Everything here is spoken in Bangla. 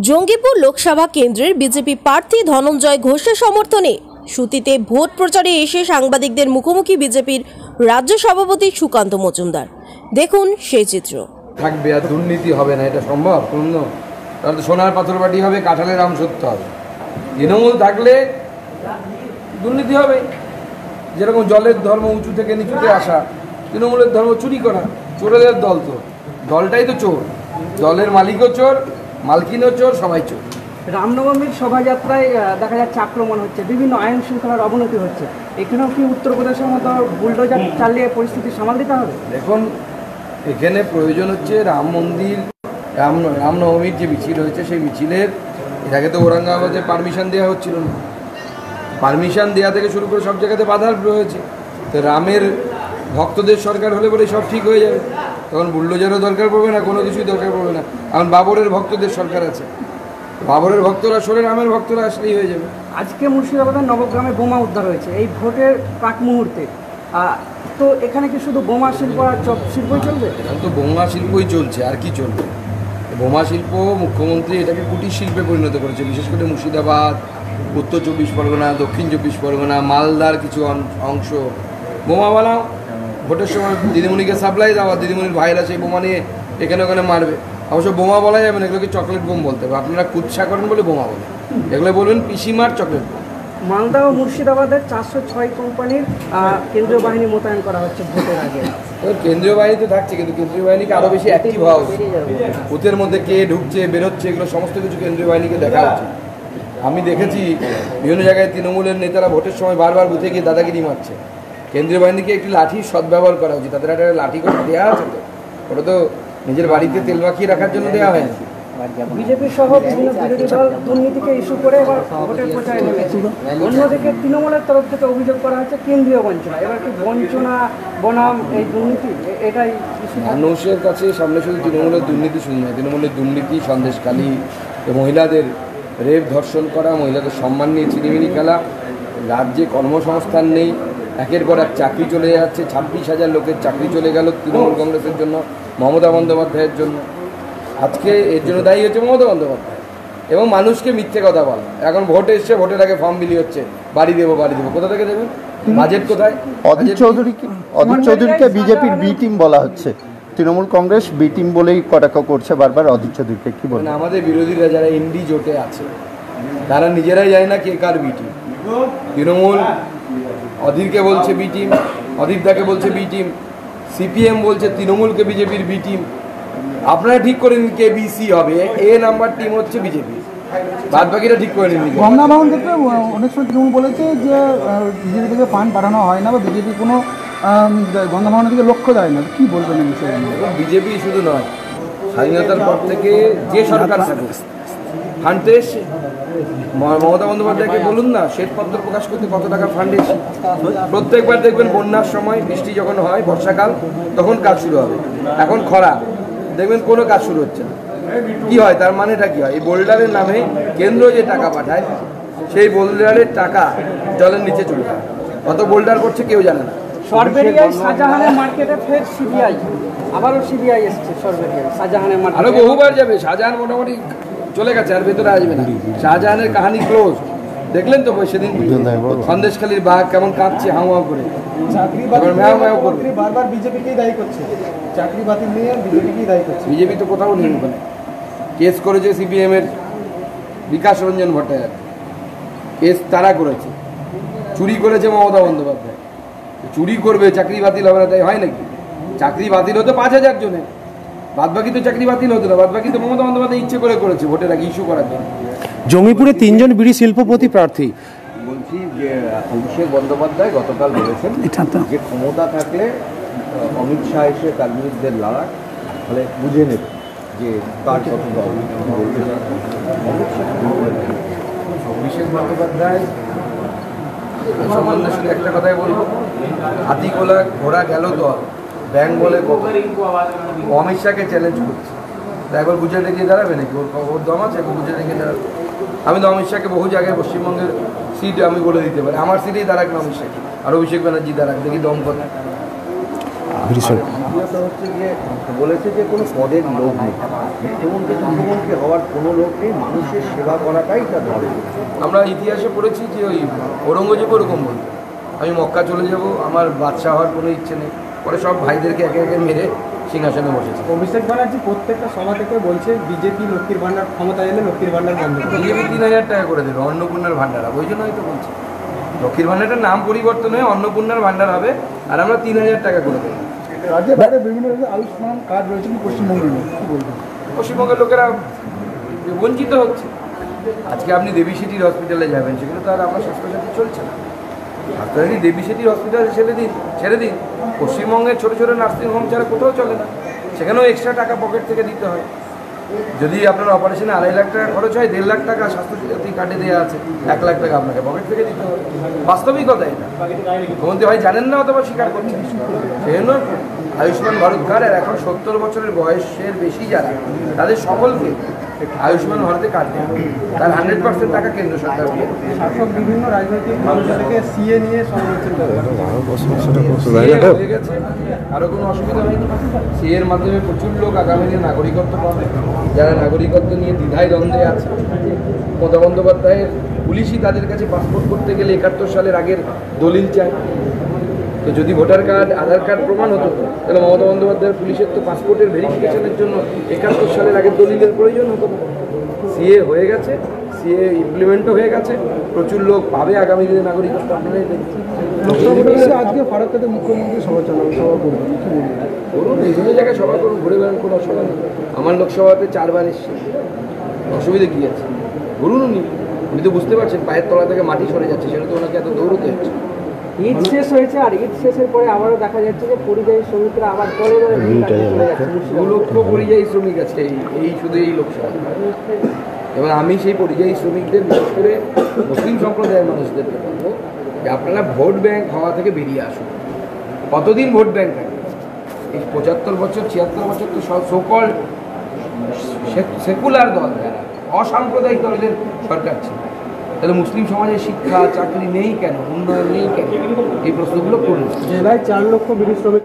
জঙ্গিপুর লোকসভা কেন্দ্রের বিজেপি প্রার্থী ধনঞ্জয় ঘোষের সমর্থনে সুতিতে ভোট প্রচারে এসে সাংবাদিকদের মুখোমুখি বিজেপির রাজ্য সভাপতি সুকান্ত মজুমদার। দেখুন সেই চিত্র। থাকবে আর দুর্নীতি হবে না, এটা সম্ভব? কোনো তাহলে সোনার পাথর বাটি হবে, কাঁঠালের আম সত্য হবে। তৃণমূল থাকলে দুর্নীতি হবে। যেরকম জলের ধর্ম উঁচু থেকে নিচুতে আসা, তৃণমূলের ধর্ম চুরি করা। চোরেদের দল, তো দলটাই তো চোর, দলের মালিকও চোর, মালকিনও চোর, সবাই চোর। রামনবমীর শোভাযাত্রায় দেখা যাচ্ছে আক্রমণ হচ্ছে, বিভিন্ন আইন শৃঙ্খলার অবনতি হচ্ছে। এখানেও কি উত্তরপ্রদেশের মতো বুলডোজার চালিয়ে পরিস্থিতি সামাল দিতে হবে? দেখুন, এখানে প্রয়োজন হচ্ছে রাম মন্দির, রামনবমীর যে মিছিল হয়েছে সেই মিছিলের এর আগে তো ঔরঙ্গাবাদে পারমিশন দেওয়া হচ্ছিল না। পারমিশন দেওয়া থেকে শুরু করে সব জায়গাতে বাধা রয়েছে। তো রামের ভক্তদের সরকার হলে বলে সব ঠিক হয়ে যাবে, তখন বুলডোজারও দরকার পড়বে না, কোনো কিছুই দরকার পড়বে না। এখন বাবরের ভক্তদের সরকার আছে, বাবরের ভক্তরা সরে রামের ভক্তরা আসলেই হয়ে যাবে। আজকে মুর্শিদাবাদের নবগ্রামে বোমা উদ্ধার হয়েছে এই ভোটের প্রাক মুহূর্তে। তো এখানে কি শুধু বোমা শিল্প আর চপ শিল্পই চলবে? এখন তো বোমা শিল্পই চলছে, আর কি চলবে? বোমা শিল্প মুখ্যমন্ত্রী এটাকে কুটির শিল্পে পরিণত করেছে। বিশেষ করে মুর্শিদাবাদ, উত্তর 24 পরগনা, দক্ষিণ 24 পরগনা, মালদার কিছু অংশ বোমা বানাও, ভোটের সময় দিদিমণিকে সাপ্লাই দাও, আর দিদিমণির ভাইরা সেই বোমা নিয়ে এখানে ওখানে মারবে। অবশ্য বোমা বলা যাবে না, এগুলোকে চকলেট বোম বলতে হবে। আপনারা কুৎসা করেন বলে বোমা বলেন, এগুলো বলবেন পিসিমার চকলেট বোম। মালদা ও মুর্শিদাবাদের 406 কোম্পানির কেন্দ্রীয় বাহিনী মোতায়েন করা হচ্ছে ভোটের আগে। কেন্দ্রীয় বাহিনী তো থাকছে, কিন্তু কেন্দ্রীয় বাহিনীকে আরও বেশি অ্যাক্টিভ হওয়া উচিত। বুথের মধ্যে কে ঢুকছে বেরোচ্ছে এগুলো সমস্ত কিছু কেন্দ্রীয় বাহিনীকে দেখা উচিত। আমি দেখেছি বিভিন্ন জায়গায় তৃণমূলের নেতারা ভোটের সময় বারবার বুথে গিয়ে দাদাগিরি মারছে। কেন্দ্রীয় বাহিনীকে একটি লাঠির সদ্ব্যবহার করা উচিত। তাদের একটা লাঠি করে দেওয়া আছে, তো ওটা তো নিজের বাড়িতে তেল মাখিয়ে রাখার জন্য দেওয়া হয় না। বিজেপি সহ বিভিন্ন বিরোধী দল দুর্নীতিকে ইস্যু করে এবার ভোটের প্রচারে নেমেছে। অন্যদিকে তৃণমূলের তরফ থেকে অভিযোগ করা হচ্ছে কেন্দ্রীয় বঞ্চনা। এবার কি বঞ্চনা বনাম এই দুর্নীতি, এটাই মানুষের কাছে সামনে শুধু তৃণমূলের দুর্নীতি শুনি না, তৃণমূলের দুর্নীতি, সন্দেশখালী, মহিলাদের রেপ ধর্ষণ করা, মহিলাদের সম্মান নিয়ে চিনিমিনি খেলা, রাজ্যে কর্মসংস্থান নেই, একের পর এক চাকরি চলে যাচ্ছে। 26,000 লোকের চাকরি চলে গেল তৃণমূল কংগ্রেসের জন্য, মমতা বন্দ্যোপাধ্যায়ের জন্য। আজকে এর জন্য দায়ী হচ্ছে মমতা বন্দ্যোপাধ্যায় এবং মানুষকে মিথ্যে কথা বলা। এখন ভোট এসছে, ভোটের আগে ফর্ম বিলি হচ্ছে, বাড়ি দেবো বাড়ি দেবো, কোথা থেকে দেবেন? বাজেট কোথায়? অধীর চৌধুরীকে বিজেপির বি টিম বলা হচ্ছে, তৃণমূল কংগ্রেস বি টিম বলেই কটাক্ষ করছে বারবার অধীর চৌধুরীকে। কি বলেন? আমাদের বিরোধীরা যারা এনডি জোটে আছে তারা নিজেরাই জানে না কে কার বি টিম। তৃণমূল অধীরকে বলছে বি টিম, অধীরদাকে বলছে বি টিম, সিপিএম বলছে তৃণমূলকে বিজেপির বি টিম। আপনারা ঠিক করে নিন কে বিসি হবে। এ নাম্বার টিম হচ্ছে বিজেপি, বাদ বাকিরা ঠিক করে নিন। গঙ্গা ভাঙন ক্ষেত্রে অনেক সময় তৃণমূল বলেছে যে বিজেপি থেকে ফান্ড পাঠানো হয় না বা বিজেপি কোনো গঙ্গা ভাঙনের দিকে লক্ষ্য দেয় না। কী বলবেন এই বিষয়ে? বিজেপি শুধু নয়, স্বাধীনতার পর থেকে যে সরকার থাকে ফান্ড এসছে। মমতা বন্দ্যোপাধ্যায়কে বলুন না শ্বেতপত্র প্রকাশ করতে কত টাকা ফান্ড এসছে। প্রত্যেকবার দেখবেন বন্যার সময় বৃষ্টি যখন হয় বর্ষাকাল তখন কাজ শুরু হবে। এখন খরা, দেখবেন কোনো কাজ শুরু হচ্ছে না। কী হয়? তার মানেটা কী হয়? এই বোল্ডারের নামে কেন্দ্র যে টাকা পাঠায় সেই বোল্ডারের টাকা জলের নিচে চলে যায়। কত বোল্ডার করছে কেউ জানে না। সরবেরিয়ায় শাহজাহানের মার্কেটে ফের সিবিআই, আবারও সিবিআই এসছে সরবেরিয়ায় শাহজাহানের মার্কেটে। আরও বহুবার যাবে। শাহজাহান মোটামুটি চলে গেছে, আর ভেতরে আসবে না। শাহজাহানের কাহানি ক্লোজ। দেখলেন তো সেদিন সন্দেশখালীর বাঘ কেমন কাঁদছে হাউ হাউ করে। বারবার বিজেপিকেই দায়ী করছে, চাকরি বাতিল নিয়ে বিজেপিকেই দায়ী করছে। বিজেপি তো কোথাও নেই। ওখানে কেস করেছে সিপিএমের বিকাশ রঞ্জন ভট্টাচার্য, কেস তারা করেছে। চুরি করেছে মমতা বন্দ্যোপাধ্যায়। চুরি করবে, চাকরি বাতিল হবে না তাই হয় নাকি? চাকরি বাতিল হতো 5,000 জনের, বাদবাকি তো চাকরি বাতিল হতো না। বাদবাকি তো মমতা বন্দ্যোপাধ্যায় ইচ্ছে করে করেছে ভোটের আগে ইস্যু করার জন্য। জঙ্গিপুরে 3 জন বিড়ি শিল্পপতি প্রার্থী। বলছি যে অভিষেক বন্দ্যোপাধ্যায় গতকাল বলেছেন যে ক্ষমতা থাকলে অমিত শাহ এসে তার বিরুদ্ধে লড়াক, ফলে বুঝে নেবে যে কার কত দল। অভিষেক বন্দ্যোপাধ্যায় সম্বন্ধে শুধু একটা কথাই বলবো, হাতি গোলা ঘোড়া গেল দল, ব্যাংক বলে কত। অমিত শাহকে চ্যালেঞ্জ করছে, তা একবার গুজরাটে গিয়ে দাঁড়াবে নাকি? ওর দম আছে, একবার গুজরাটে গিয়ে দাঁড়াবে। আমি তো অমিত শাহকে বহু জায়গায় পশ্চিমবঙ্গের সিট আমি বলে দিতে পারি, আমার সিটেই দাঁড়াক না অমিত শাহ, আর অভিষেক ব্যানার্জি দাঁড়াক, দেখি দম কথা। দ্বিতীয়ত হচ্ছে যে বলেছে যে কোনো পদের লোক নেই, মুখ্যমন্ত্রী হওয়ার কোনো লোক নেই, মানুষের সেবা করাটাই তার ধরে। আমরা ইতিহাসে পড়েছি যে ওই ঔরঙ্গজেব ওরকম বলতো, আমি মক্কা চলে যাব, আমার বাদশা হওয়ার কোনো ইচ্ছে নেই। পরে সব ভাইদেরকে একে একে মেরে সিংহাসনে বসেছে। অভিষেক ব্যানার্জি প্রত্যেকটা সভা থেকে বলছে বিজেপি লক্ষ্মীর ভান্ডার ক্ষমতা এলে লক্ষ্মীর ভান্ডার বন্ধ করবে। বিজেপি 3000 টাকা করে দেবে অন্নপূর্ণার ভান্ডার, ওই জন্য হয়তো বলছে লক্ষ্মীর ভান্ডারটার নাম পরিবর্তন হয়ে অন্নপূর্ণার ভান্ডার হবে, আর আমরা 3000 টাকা করে দেবো। রাজ্যে বাইরে বিভিন্ন রকমের আয়ুষ্মান কার্ড রয়েছে, পশ্চিমবঙ্গে নেই, কী বলবেন? পশ্চিমবঙ্গের লোকেরা বঞ্চিত হচ্ছে। আজকে আপনি দেবী সিটির হসপিটালে যাবেন, সেখানে তো আর আমার স্বাস্থ্যসাথী চলছে না। স্বাস্থ্যসাথী দেবী সিটির হসপিটালে ছেড়ে দিন, পশ্চিমবঙ্গের ছোটো ছোটো নার্সিংহোম ছাড়া কোথাও চলে না, সেখানেও এক্সট্রা টাকা পকেট থেকে দিতে হয়। যদি আপনার অপারেশনে 2.5 লাখ টাকা খরচ হয়, 1.5 লাখ টাকা স্বাস্থ্যসাথী কার্ডে দেওয়া আছে, 1 লাখ টাকা আপনাকে পকেট থেকে দিতে হবে। বাস্তবিকতা এটা মুখ্যমন্ত্রী হয় জানেন না অথবা স্বীকার করছেন। সেই জন্য আয়ুষ্মান ভারত কার্ড, আর এখন 70 বছরের বয়সের বেশি যারা, তাদের সকলকে আয়ুষ্মান ভারতে কার্ড দেওয়া, তার 100% টাকা কেন্দ্র সরকার দিয়ে। শাসক বিভিন্ন রাজনৈতিক মানুষদেরকে সিএ নিয়ে সমালোচনা করে। হয়ে গেছে, আরও কোনো অসুবিধা হয়নি। সিএর মাধ্যমে প্রচুর লোক আগামী দিনে নাগরিকত্ব পাবে, যারা নাগরিকত্ব নিয়ে দ্বিধায় দ্বন্দ্বে আছে। মমতা বন্দ্যোপাধ্যায়ের পুলিশই তাদের কাছে পাসপোর্ট করতে গেলে 71 সালের আগের দলিল চায়। তো যদি ভোটার কার্ড, আধার কার্ড প্রমাণ হতো, তাহলে মমতা বন্দ্যোপাধ্যায়ের পুলিশের তো পাসপোর্টের ভেরিফিকেশনের জন্য 71 সালের আগের দলিলের প্রয়োজন হতো না। সিএ হয়ে গেছে, সিএ ইমপ্লিমেন্টও হয়ে গেছে, প্রচুর লোক পাবে আগামী দিনে নাগরিকত্ব। আপনারাই দেখছেন আজকে ফারাক্কাতে মুখ্যমন্ত্রী সভা করবেন, করুন, বিভিন্ন জায়গায় সভা করুন, ঘুরে বেড়ান, কোনো অসুবিধা নেই। আমার লোকসভাতে 4 বার এসছে, অসুবিধা কী আছে? ঘুরুন উনি তো বুঝতে পারছেন পায়ের তলা থেকে মাটি সরে যাচ্ছে, সেটা তো ওনাকে এত দৌড়তে হচ্ছে। ঈদ শেষ হয়েছে, আর ঈদ শেষের পরে আবারও দেখা যাচ্ছে যে পরিযায়ী শ্রমিকরা আবার দলে দলে ভিড় কাটতে চলে যাচ্ছে। 2 লক্ষ পরিযায়ী শ্রমিক আছে এই শুধু এই লোকসভা। এবং আমি সেই পরিযায়ী শ্রমিকদের, বিশেষ করে মুসলিম সম্প্রদায়ের মানুষদেরকে বলবো যে আপনারা ভোট ব্যাংক হওয়া থেকে বেরিয়ে আসুন। কতদিন ভোট ব্যাংক থাকে? এই 75 বছর 76 বছর তো সকল সেকুলার দল, যারা অসাম্প্রদায়িক দলের সরকার ছিল, তাহলে মুসলিম সমাজের শিক্ষা, চাকরি নেই কেন, উন্নয়ন নেই কেন? এই প্রশ্নগুলো করুন। জেলায় 4 লক্ষ বিড়ি শ্রমিক